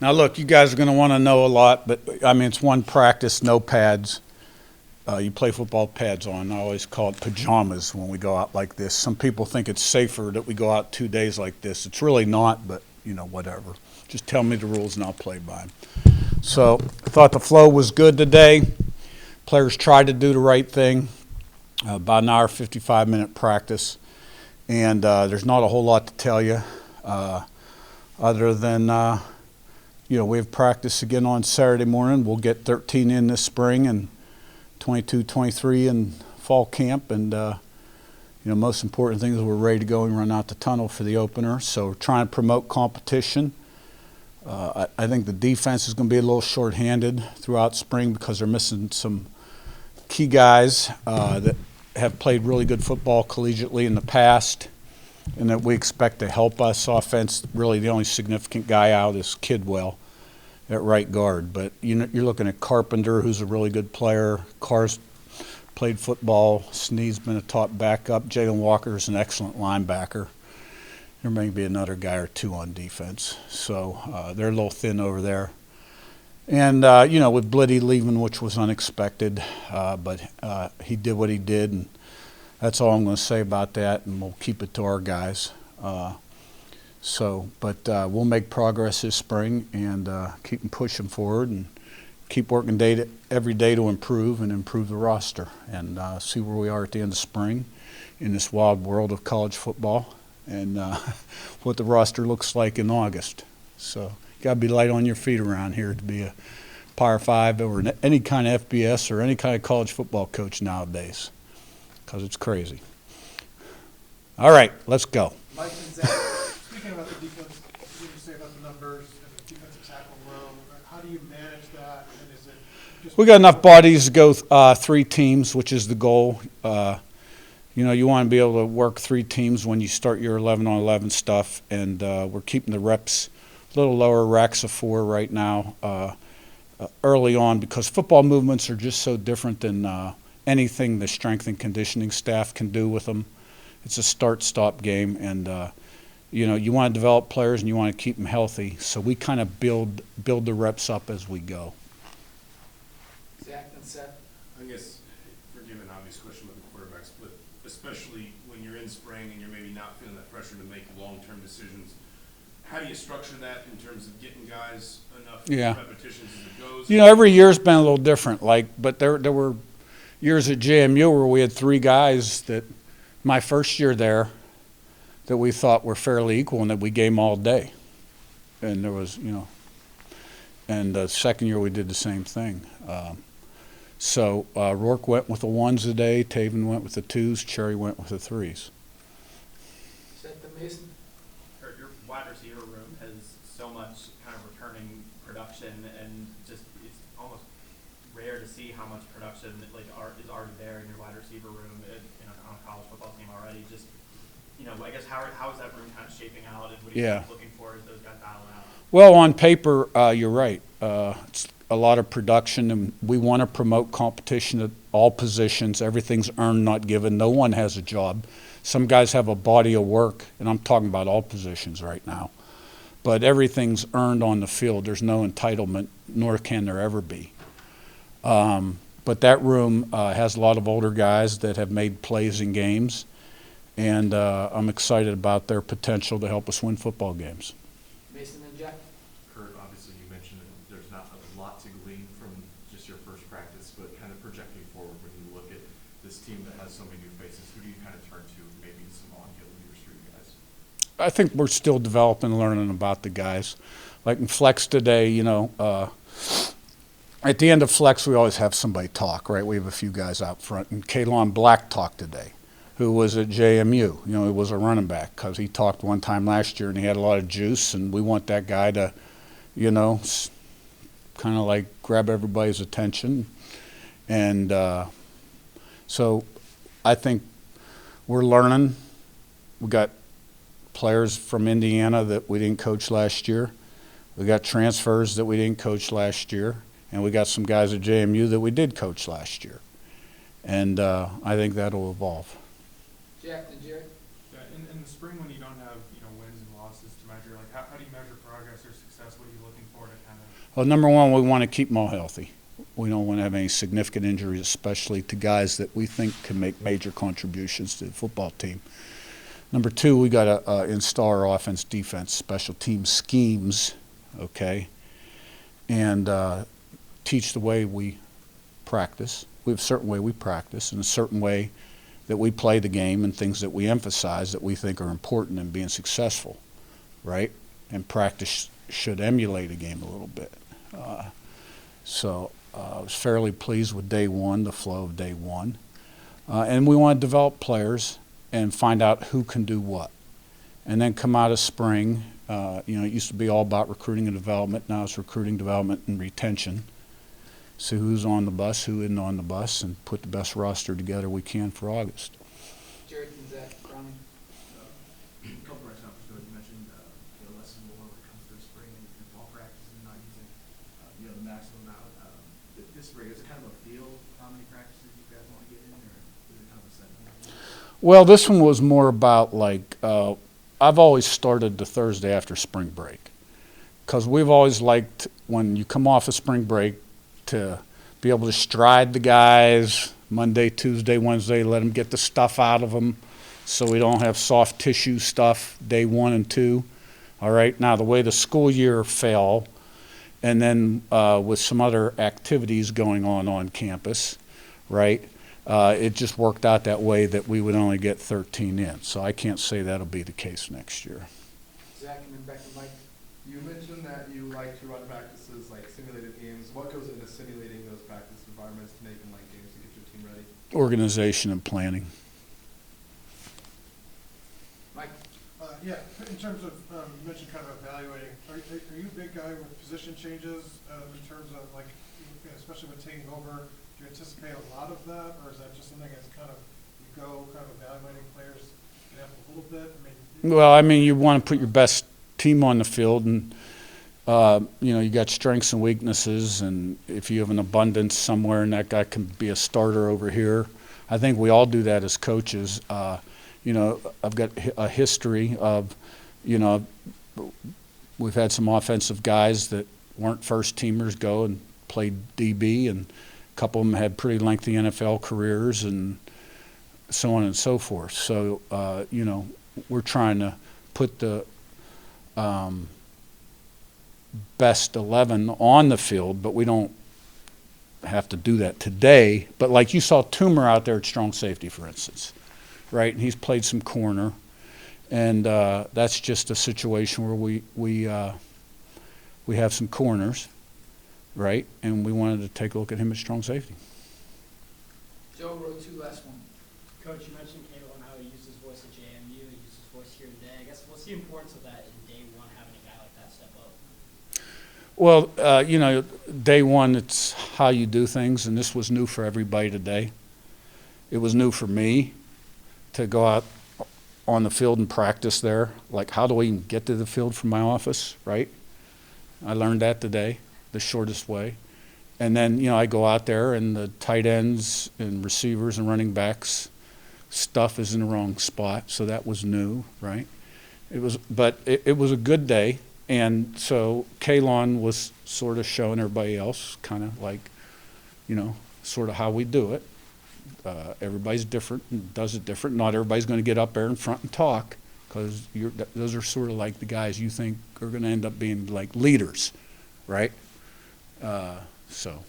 Now, look, you guys are going to want to know a lot, but, I mean, it's one practice, no pads. You play football with pads on. I always call it pajamas when we go out like this. Some people think it's safer that we go out 2 days like this. It's really not, but, you know, whatever. Just tell me the rules and I'll play by them. So I thought the flow was good today. Players tried to do the right thing. About an hour, 55-minute practice. And there's not a whole lot to tell you other than you know, we have practice again on Saturday morning. We'll get 13 in this spring and 22, 23 in fall camp. And, you know, most important thing is we're ready to go and run out the tunnel for the opener. So we're trying to promote competition. I think the defense is going to be a little shorthanded throughout spring because they're missing some key guys that have played really good football collegiately in the past and that we expect to help us. Offense, really the only significant guy out is Kidwell at right guard. But you're looking at Carpenter, who's a really good player. Carr's played football. Sneed's been a top backup. Jalen Walker's an excellent linebacker. There may be another guy or two on defense. So they're a little thin over there. And, you know, with Blitty leaving, which was unexpected, but he did what he did, and that's all I'm going to say about that, and we'll keep it to our guys. But we'll make progress this spring and keep pushing forward and keep working every day to improve the roster and see where we are at the end of spring in this wild world of college football and what the roster looks like in August. So you got to be light on your feet around here to be a Power 5 or any kind of FBS or any kind of college football coach nowadays because it's crazy. All right, let's go. Mike and Zach, speaking about the defense, what did you say about the numbers and the defensive tackle row? How do you manage that? And is it just We got enough bodies to go 3 teams, which is the goal. You know, you want to be able to work 3 teams when you start your 11-on-11 stuff, and we're keeping the reps a little lower, racks of 4 right now early on because football movements are just so different than anything the strength and conditioning staff can do with them. It's a start-stop game, and you know, you want to develop players and you want to keep them healthy. So we kind of build the reps up as we go. Zach and Seth? I guess, forgive an obvious question about the quarterbacks, but especially when you're in spring and you're maybe not feeling that pressure to make long-term decisions, how do you structure that in terms of getting guys enough repetitions as it goes? You know, every year's been a little different. But there were years at JMU where we had 3 guys that my first year there that we thought were fairly equal and that we gave them all day. And there was, you know, and the second year we did the same thing. So Rourke went with the 1s a day, Taven went with the 2s, Cherry went with the 3s. Seth and Mason? Your wide receiver room has so much kind of returning production, and just it's almost rare to see how much production is already there in your wide receiver room on a college football team already. Just, you know, I guess how is that room kind of shaping out, and what are you looking for as those guys dial out? Well, on paper, you're right. It's a lot of production, and we want to promote competition at all positions. Everything's earned, not given. No one has a job. Some guys have a body of work, and I'm talking about all positions right now. But everything's earned on the field. There's no entitlement, nor can there ever be. But that room has a lot of older guys that have made plays in games, and I'm excited about their potential to help us win football games. Mason and Jack? Curt, obviously you mentioned that there's not a lot to glean from just your first practice, but kind of projecting forward when you look at this team that has so many new faces, who do you kind of turn to, maybe some on-field leaders for you guys? I think we're still developing and learning about the guys. Like in flex today, you know, at the end of flex, we always have somebody talk, right? We have a few guys out front. And Kalon Black talked today, who was at JMU. You know, he was a running back because he talked one time last year and he had a lot of juice, and we want that guy to, you know, kind of like grab everybody's attention. And so I think we're learning. We got players from Indiana that we didn't coach last year. We got transfers that we didn't coach last year. And we got some guys at JMU that we did coach last year. And I think that'll evolve. Jack and Jerry? Yeah, in the spring when you don't have, you know, wins and losses to measure, like how do you measure progress or success? What are you looking for to Well, number one, we want to keep them all healthy. We don't want to have any significant injuries, especially to guys that we think can make major contributions to the football team. Number two, we got to install our offense, defense, special team schemes, okay, and teach the way we practice. We have a certain way we practice and a certain way that we play the game and things that we emphasize that we think are important in being successful, right? And practice should emulate a game a little bit. I was fairly pleased with day one, the flow of day one. And we want to develop players and find out who can do what. And then come out of spring, it used to be all about recruiting and development. Now it's recruiting, development, and retention. See who's on the bus, who isn't on the bus, and put the best roster together we can for August. Jared and Zach, Browning. A couple of conference ago, you mentioned less is more when it comes to spring and fall practice and not using the maximum amount. This spring, is it kind of a feel how many practices you guys want to get in, or is it kind of a set number? Well, this one was more about I've always started the Thursday after spring break because we've always liked when you come off of spring break to be able to stride the guys Monday, Tuesday, Wednesday, let them get the stuff out of them so we don't have soft tissue stuff day 1 and 2. All right, now the way the school year fell and then with some other activities going on campus, right, it just worked out that way that we would only get 13 in. So I can't say that'll be the case next year. Zach and then back to Mike. You mentioned that you like to run practices like simulated games. What goes into simulating those practice environments to make them like games to get your team ready? Organization and planning. Mike. Yeah, in terms of, you mentioned kind of evaluating, are you a big guy with position changes in terms of especially with taking over, do you anticipate a lot of that, or is that just something that's kind of, you go kind of evaluating players a little bit? Well, you want to put your best team on the field and, you got strengths and weaknesses, and if you have an abundance somewhere and that guy can be a starter over here, I think we all do that as coaches. I've got a history of, we've had some offensive guys that weren't first teamers go and played DB, and a couple of them had pretty lengthy NFL careers and so on and so forth. So, we're trying to put the best 11 on the field, but we don't have to do that today. But like you saw Toomer out there at strong safety, for instance, right? And he's played some corner, and that's just a situation where we have some corners, right? And we wanted to take a look at him at strong safety. Joe, row 2, last one. Coach, you mentioned Cable and how he used his voice at JMU, he used his voice here today. I guess what's the importance of that in day one, having a guy like that step up? Well, day one, it's how you do things, and this was new for everybody today. It was new for me to go out on the field and practice there. Like, how do I even get to the field from my office, right? I learned that today, the shortest way. And then, I go out there and the tight ends and receivers and running backs stuff is in the wrong spot, so that was new, right? It was a good day, and so Kalon was sort of showing everybody else kind of like, sort of how we do it. Everybody's different and does it different. Not everybody's going to get up there in front and talk, because those are sort of like the guys you think are going to end up being like leaders, right? So